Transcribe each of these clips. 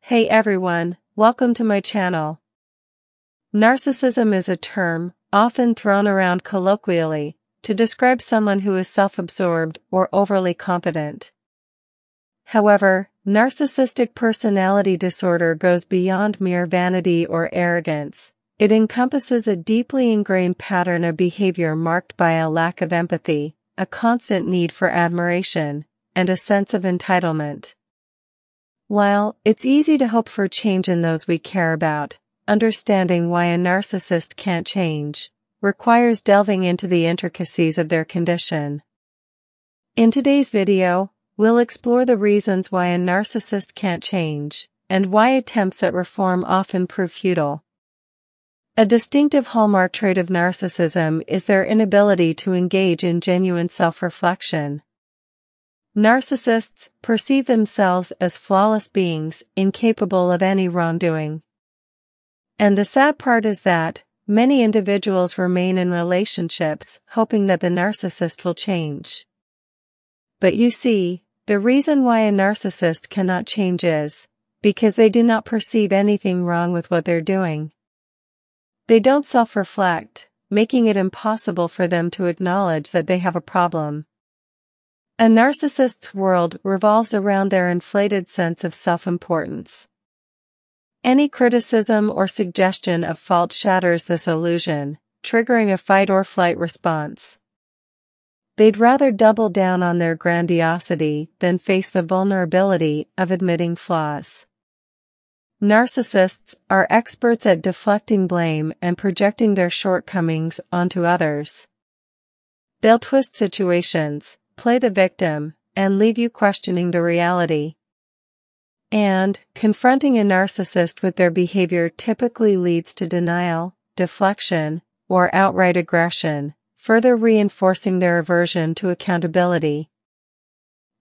Hey everyone, welcome to my channel. Narcissism is a term, often thrown around colloquially, to describe someone who is self-absorbed or overly confident. However, narcissistic personality disorder goes beyond mere vanity or arrogance. It encompasses a deeply ingrained pattern of behavior marked by a lack of empathy, a constant need for admiration, and a sense of entitlement. While it's easy to hope for change in those we care about, understanding why a narcissist can't change requires delving into the intricacies of their condition. In today's video, we'll explore the reasons why a narcissist can't change, and why attempts at reform often prove futile. A distinctive hallmark trait of narcissism is their inability to engage in genuine self-reflection. Narcissists perceive themselves as flawless beings, incapable of any wrongdoing. And the sad part is that many individuals remain in relationships hoping that the narcissist will change. But you see, the reason why a narcissist cannot change is because they do not perceive anything wrong with what they're doing. They don't self-reflect, making it impossible for them to acknowledge that they have a problem. A narcissist's world revolves around their inflated sense of self-importance. Any criticism or suggestion of fault shatters this illusion, triggering a fight-or-flight response. They'd rather double down on their grandiosity than face the vulnerability of admitting flaws. Narcissists are experts at deflecting blame and projecting their shortcomings onto others. They'll twist situations, play the victim, and leave you questioning the reality. And confronting a narcissist with their behavior typically leads to denial, deflection, or outright aggression, further reinforcing their aversion to accountability.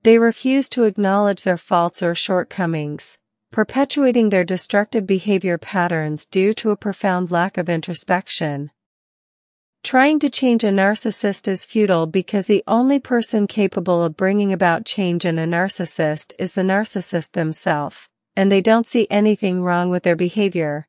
They refuse to acknowledge their faults or shortcomings, perpetuating their destructive behavior patterns due to a profound lack of introspection. Trying to change a narcissist is futile because the only person capable of bringing about change in a narcissist is the narcissist themselves, and they don't see anything wrong with their behavior.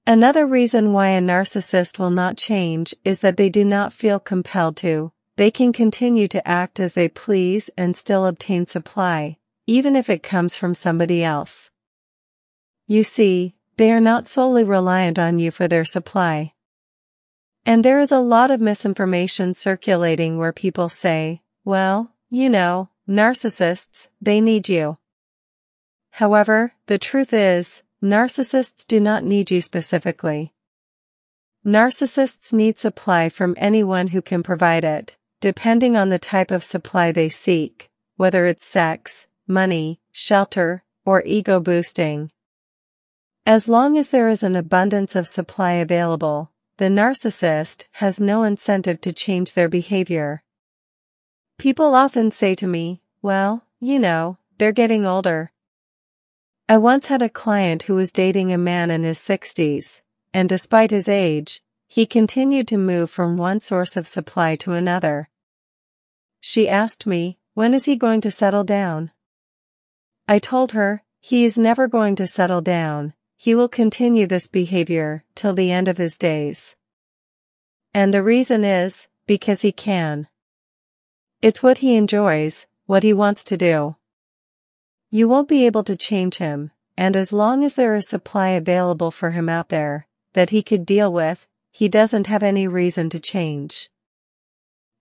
Another reason why a narcissist will not change is that they do not feel compelled to. They can continue to act as they please and still obtain supply, even if it comes from somebody else. You see, they are not solely reliant on you for their supply. And there is a lot of misinformation circulating where people say, well, you know, narcissists, they need you. However, the truth is, narcissists do not need you specifically. Narcissists need supply from anyone who can provide it, depending on the type of supply they seek, whether it's sex, money, shelter, or ego boosting. As long as there is an abundance of supply available, the narcissist has no incentive to change their behavior. People often say to me, well, you know, they're getting older. I once had a client who was dating a man in his 60s, and despite his age, he continued to move from one source of supply to another. She asked me, when is he going to settle down? I told her, he is never going to settle down. He will continue this behavior till the end of his days. And the reason is, because he can. It's what he enjoys, what he wants to do. You won't be able to change him, and as long as there is supply available for him out there, that he could deal with, he doesn't have any reason to change.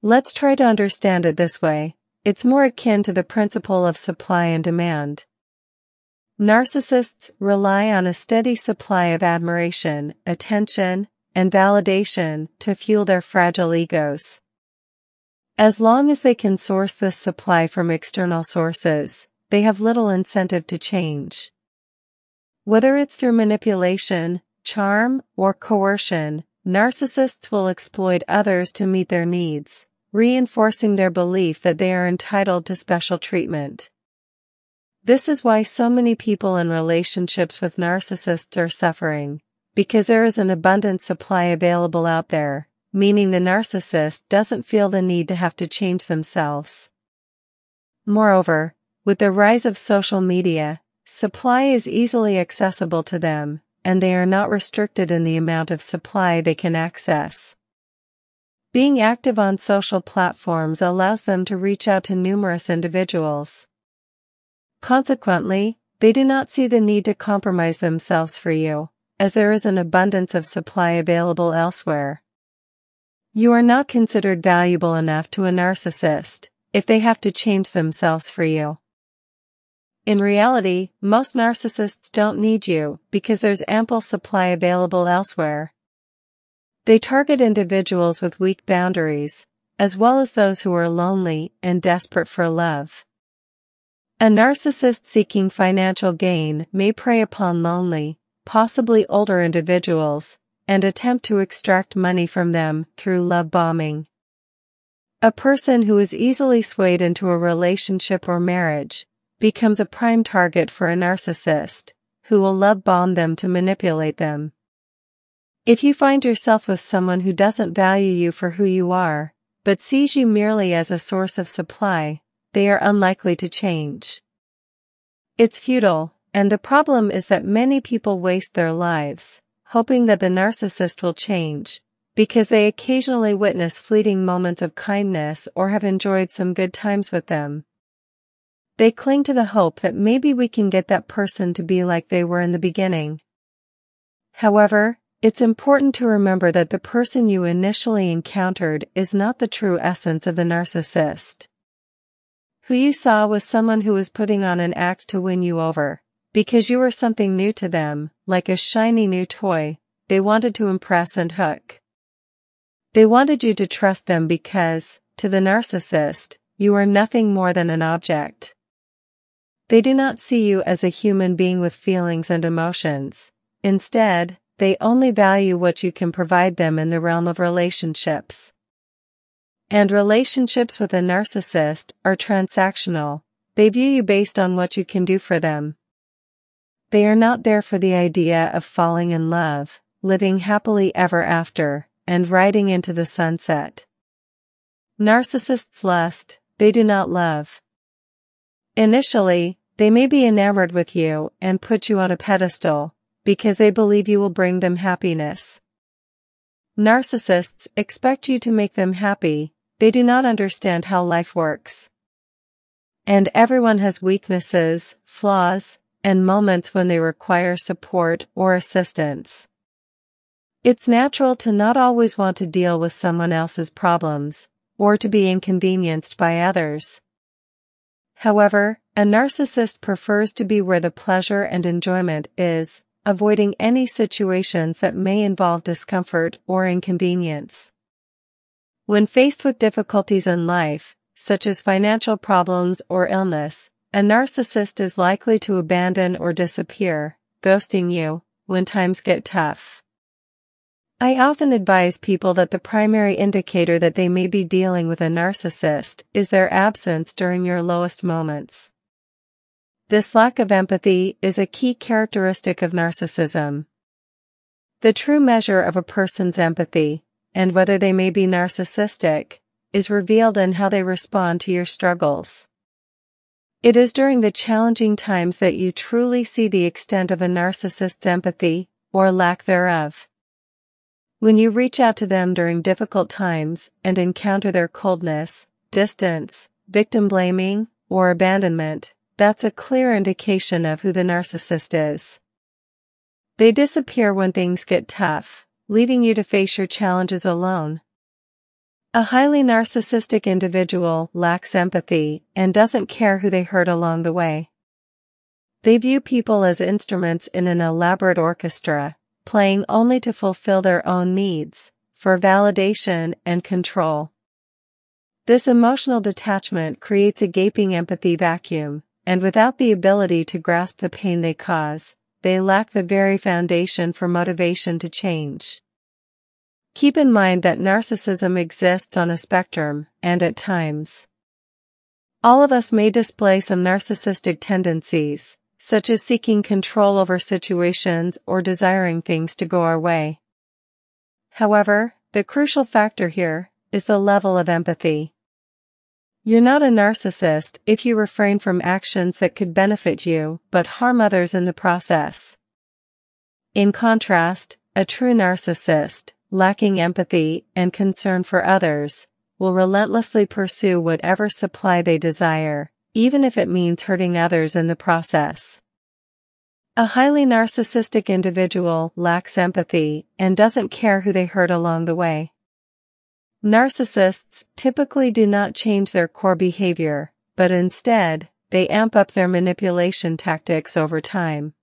Let's try to understand it this way. It's more akin to the principle of supply and demand. Narcissists rely on a steady supply of admiration, attention, and validation to fuel their fragile egos. As long as they can source this supply from external sources, they have little incentive to change. Whether it's through manipulation, charm, or coercion, narcissists will exploit others to meet their needs, reinforcing their belief that they are entitled to special treatment. This is why so many people in relationships with narcissists are suffering, because there is an abundant supply available out there, meaning the narcissist doesn't feel the need to have to change themselves. Moreover, with the rise of social media, supply is easily accessible to them, and they are not restricted in the amount of supply they can access. Being active on social platforms allows them to reach out to numerous individuals. Consequently, they do not see the need to compromise themselves for you, as there is an abundance of supply available elsewhere. You are not considered valuable enough to a narcissist if they have to change themselves for you. In reality, most narcissists don't need you because there's ample supply available elsewhere. They target individuals with weak boundaries, as well as those who are lonely and desperate for love. A narcissist seeking financial gain may prey upon lonely, possibly older individuals, and attempt to extract money from them through love bombing. A person who is easily swayed into a relationship or marriage becomes a prime target for a narcissist, who will love bomb them to manipulate them. If you find yourself with someone who doesn't value you for who you are, but sees you merely as a source of supply, they are unlikely to change. It's futile, and the problem is that many people waste their lives, hoping that the narcissist will change, because they occasionally witness fleeting moments of kindness or have enjoyed some good times with them. They cling to the hope that maybe we can get that person to be like they were in the beginning. However, it's important to remember that the person you initially encountered is not the true essence of the narcissist. Who you saw was someone who was putting on an act to win you over, because you were something new to them, like a shiny new toy. They wanted to impress and hook. They wanted you to trust them because, to the narcissist, you are nothing more than an object. They do not see you as a human being with feelings and emotions. Instead, they only value what you can provide them in the realm of relationships. And relationships with a narcissist are transactional. They view you based on what you can do for them. They are not there for the idea of falling in love, living happily ever after, and riding into the sunset. Narcissists lust, they do not love. Initially, they may be enamored with you and put you on a pedestal, because they believe you will bring them happiness. Narcissists expect you to make them happy. They do not understand how life works. And everyone has weaknesses, flaws, and moments when they require support or assistance. It's natural to not always want to deal with someone else's problems, or to be inconvenienced by others. However, a narcissist prefers to be where the pleasure and enjoyment is, avoiding any situations that may involve discomfort or inconvenience. When faced with difficulties in life, such as financial problems or illness, a narcissist is likely to abandon or disappear, ghosting you, when times get tough. I often advise people that the primary indicator that they may be dealing with a narcissist is their absence during your lowest moments. This lack of empathy is a key characteristic of narcissism. The true measure of a person's empathy, and whether they may be narcissistic, is revealed in how they respond to your struggles. It is during the challenging times that you truly see the extent of a narcissist's empathy, or lack thereof. When you reach out to them during difficult times and encounter their coldness, distance, victim blaming, or abandonment, that's a clear indication of who the narcissist is. They disappear when things get tough, leaving you to face your challenges alone. A highly narcissistic individual lacks empathy and doesn't care who they hurt along the way. They view people as instruments in an elaborate orchestra, playing only to fulfill their own needs, for validation and control. This emotional detachment creates a gaping empathy vacuum, and without the ability to grasp the pain they cause, they lack the very foundation for motivation to change. Keep in mind that narcissism exists on a spectrum, and at times, all of us may display some narcissistic tendencies, such as seeking control over situations or desiring things to go our way. However, the crucial factor here is the level of empathy. You're not a narcissist if you refrain from actions that could benefit you but harm others in the process. In contrast, a true narcissist, lacking empathy and concern for others, will relentlessly pursue whatever supply they desire, even if it means hurting others in the process. A highly narcissistic individual lacks empathy and doesn't care who they hurt along the way. Narcissists typically do not change their core behavior, but instead, they amp up their manipulation tactics over time.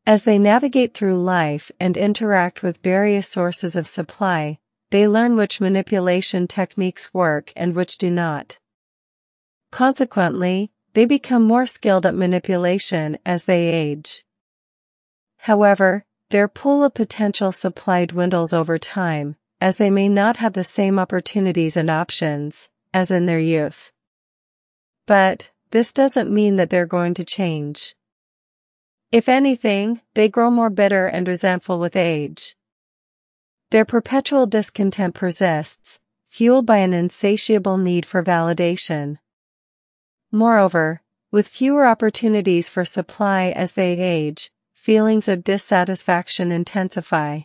As they navigate through life and interact with various sources of supply, they learn which manipulation techniques work and which do not. Consequently, they become more skilled at manipulation as they age. However, their pool of potential supply dwindles over time, as they may not have the same opportunities and options as in their youth. But this doesn't mean that they're going to change. If anything, they grow more bitter and resentful with age. Their perpetual discontent persists, fueled by an insatiable need for validation. Moreover, with fewer opportunities for supply as they age, feelings of dissatisfaction intensify.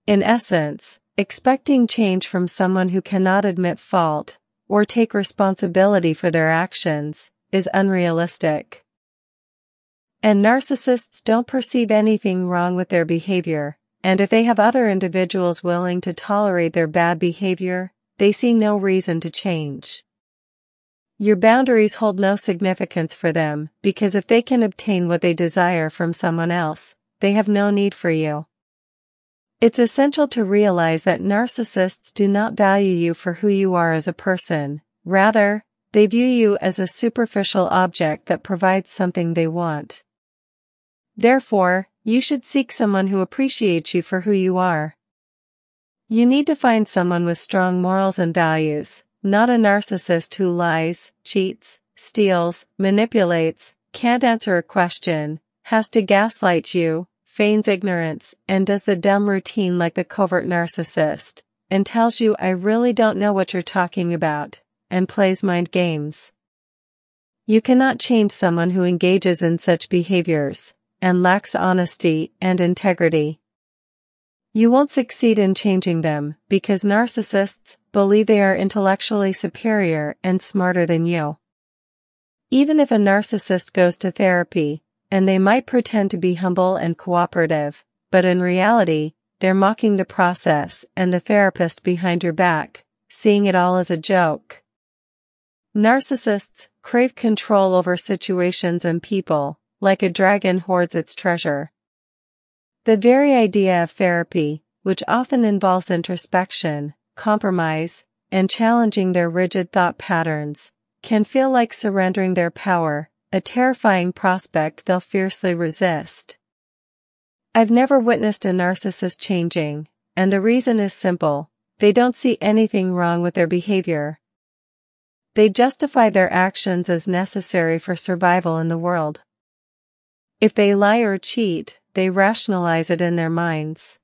In essence, expecting change from someone who cannot admit fault or take responsibility for their actions is unrealistic. And narcissists don't perceive anything wrong with their behavior, and if they have other individuals willing to tolerate their bad behavior, they see no reason to change. Your boundaries hold no significance for them, because if they can obtain what they desire from someone else, they have no need for you. It's essential to realize that narcissists do not value you for who you are as a person. Rather, they view you as a superficial object that provides something they want. Therefore, you should seek someone who appreciates you for who you are. You need to find someone with strong morals and values, not a narcissist who lies, cheats, steals, manipulates, can't answer a question, has to gaslight you, feigns ignorance, and does the dumb routine like the covert narcissist, and tells you I really don't know what you're talking about, and plays mind games. You cannot change someone who engages in such behaviors, and lacks honesty and integrity. You won't succeed in changing them, because narcissists believe they are intellectually superior and smarter than you. Even if a narcissist goes to therapy, and they might pretend to be humble and cooperative, but in reality, they're mocking the process and the therapist behind your back, seeing it all as a joke. Narcissists crave control over situations and people, like a dragon hoards its treasure. The very idea of therapy, which often involves introspection, compromise, and challenging their rigid thought patterns, can feel like surrendering their power, a terrifying prospect they'll fiercely resist. I've never witnessed a narcissist changing, and the reason is simple: they don't see anything wrong with their behavior. They justify their actions as necessary for survival in the world. If they lie or cheat, they rationalize it in their minds.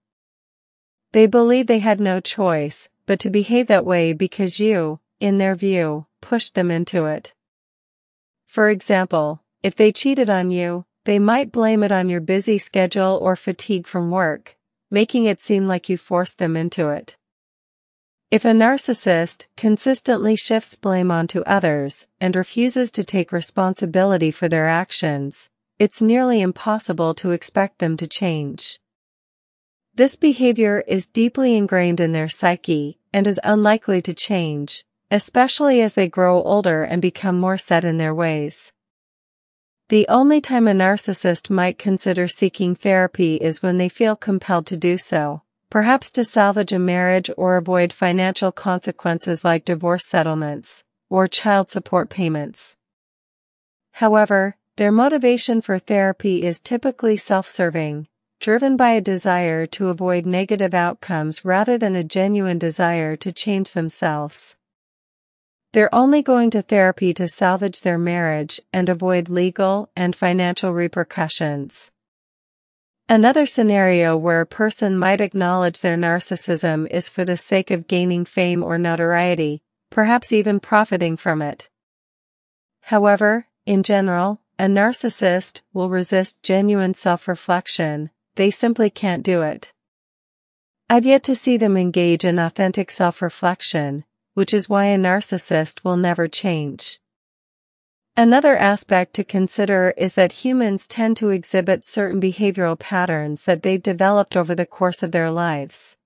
They believe they had no choice but to behave that way because you, in their view, pushed them into it. For example, if they cheated on you, they might blame it on your busy schedule or fatigue from work, making it seem like you forced them into it. If a narcissist consistently shifts blame onto others and refuses to take responsibility for their actions, it's nearly impossible to expect them to change. This behavior is deeply ingrained in their psyche and is unlikely to change, especially as they grow older and become more set in their ways. The only time a narcissist might consider seeking therapy is when they feel compelled to do so, perhaps to salvage a marriage or avoid financial consequences like divorce settlements or child support payments. However, their motivation for therapy is typically self-serving, driven by a desire to avoid negative outcomes rather than a genuine desire to change themselves. They're only going to therapy to salvage their marriage and avoid legal and financial repercussions. Another scenario where a person might acknowledge their narcissism is for the sake of gaining fame or notoriety, perhaps even profiting from it. However, in general, a narcissist will resist genuine self-reflection. They simply can't do it. I've yet to see them engage in authentic self-reflection, which is why a narcissist will never change. Another aspect to consider is that humans tend to exhibit certain behavioral patterns that they've developed over the course of their lives.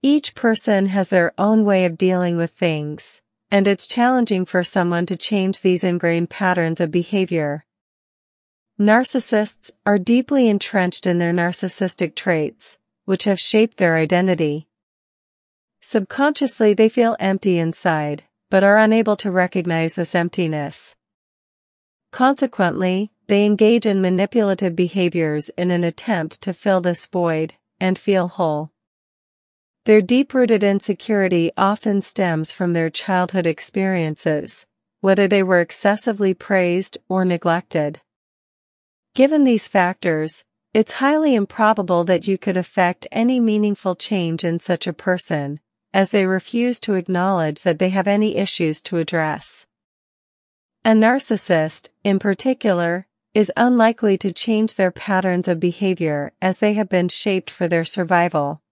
Each person has their own way of dealing with things, and it's challenging for someone to change these ingrained patterns of behavior. Narcissists are deeply entrenched in their narcissistic traits, which have shaped their identity. Subconsciously they feel empty inside, but are unable to recognize this emptiness. Consequently, they engage in manipulative behaviors in an attempt to fill this void and feel whole. Their deep-rooted insecurity often stems from their childhood experiences, whether they were excessively praised or neglected. Given these factors, it's highly improbable that you could effect any meaningful change in such a person, as they refuse to acknowledge that they have any issues to address. A narcissist, in particular, is unlikely to change their patterns of behavior as they have been shaped for their survival.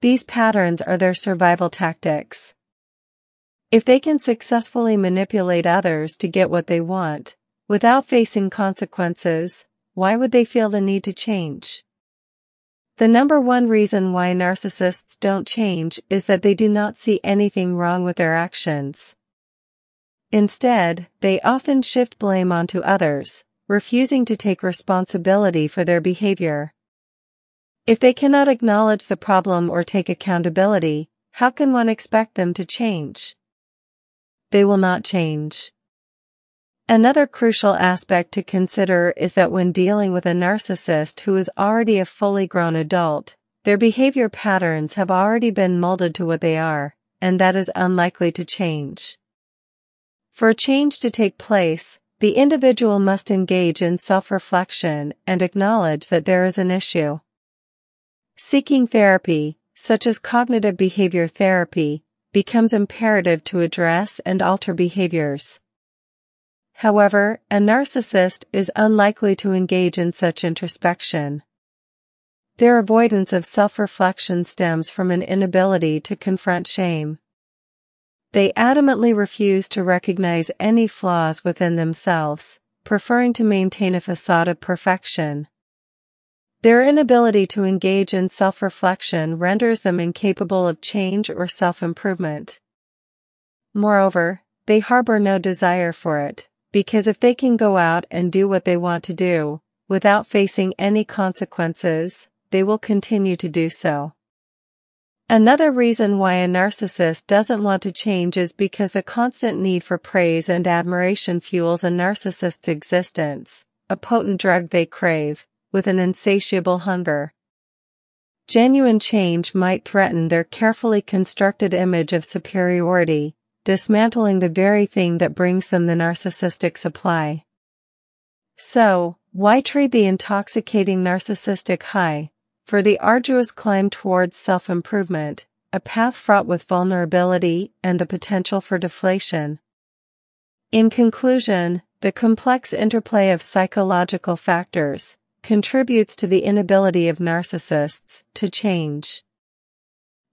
These patterns are their survival tactics. If they can successfully manipulate others to get what they want, without facing consequences, why would they feel the need to change? The number one reason why narcissists don't change is that they do not see anything wrong with their actions. Instead, they often shift blame onto others, refusing to take responsibility for their behavior. If they cannot acknowledge the problem or take accountability, how can one expect them to change? They will not change. Another crucial aspect to consider is that when dealing with a narcissist who is already a fully grown adult, their behavior patterns have already been molded to what they are, and that is unlikely to change. For a change to take place, the individual must engage in self-reflection and acknowledge that there is an issue. Seeking therapy, such as cognitive behavior therapy, becomes imperative to address and alter behaviors. However, a narcissist is unlikely to engage in such introspection. Their avoidance of self-reflection stems from an inability to confront shame. They adamantly refuse to recognize any flaws within themselves, preferring to maintain a facade of perfection. Their inability to engage in self-reflection renders them incapable of change or self-improvement. Moreover, they harbor no desire for it, because if they can go out and do what they want to do, without facing any consequences, they will continue to do so. Another reason why a narcissist doesn't want to change is because the constant need for praise and admiration fuels a narcissist's existence, a potent drug they crave, with an insatiable hunger. Genuine change might threaten their carefully constructed image of superiority, dismantling the very thing that brings them the narcissistic supply. So, why trade the intoxicating narcissistic high for the arduous climb towards self-improvement, a path fraught with vulnerability and the potential for deflation? In conclusion, the complex interplay of psychological factors contributes to the inability of narcissists to change.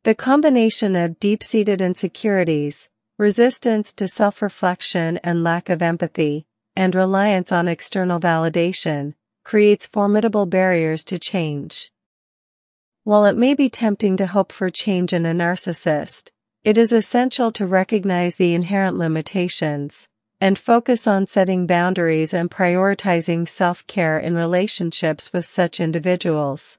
The combination of deep-seated insecurities, resistance to self-reflection and lack of empathy, and reliance on external validation, creates formidable barriers to change. While it may be tempting to hope for change in a narcissist, it is essential to recognize the inherent limitations, and focus on setting boundaries and prioritizing self-care in relationships with such individuals.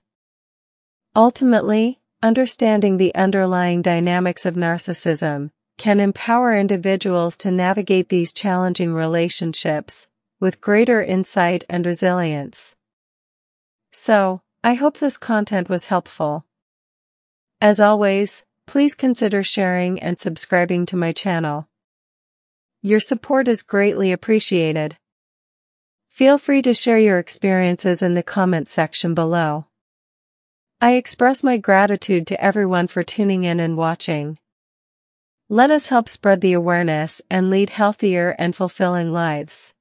Ultimately, understanding the underlying dynamics of narcissism can empower individuals to navigate these challenging relationships with greater insight and resilience. So, I hope this content was helpful. As always, please consider sharing and subscribing to my channel. Your support is greatly appreciated. Feel free to share your experiences in the comment section below. I express my gratitude to everyone for tuning in and watching. Let us help spread the awareness and lead healthier and fulfilling lives.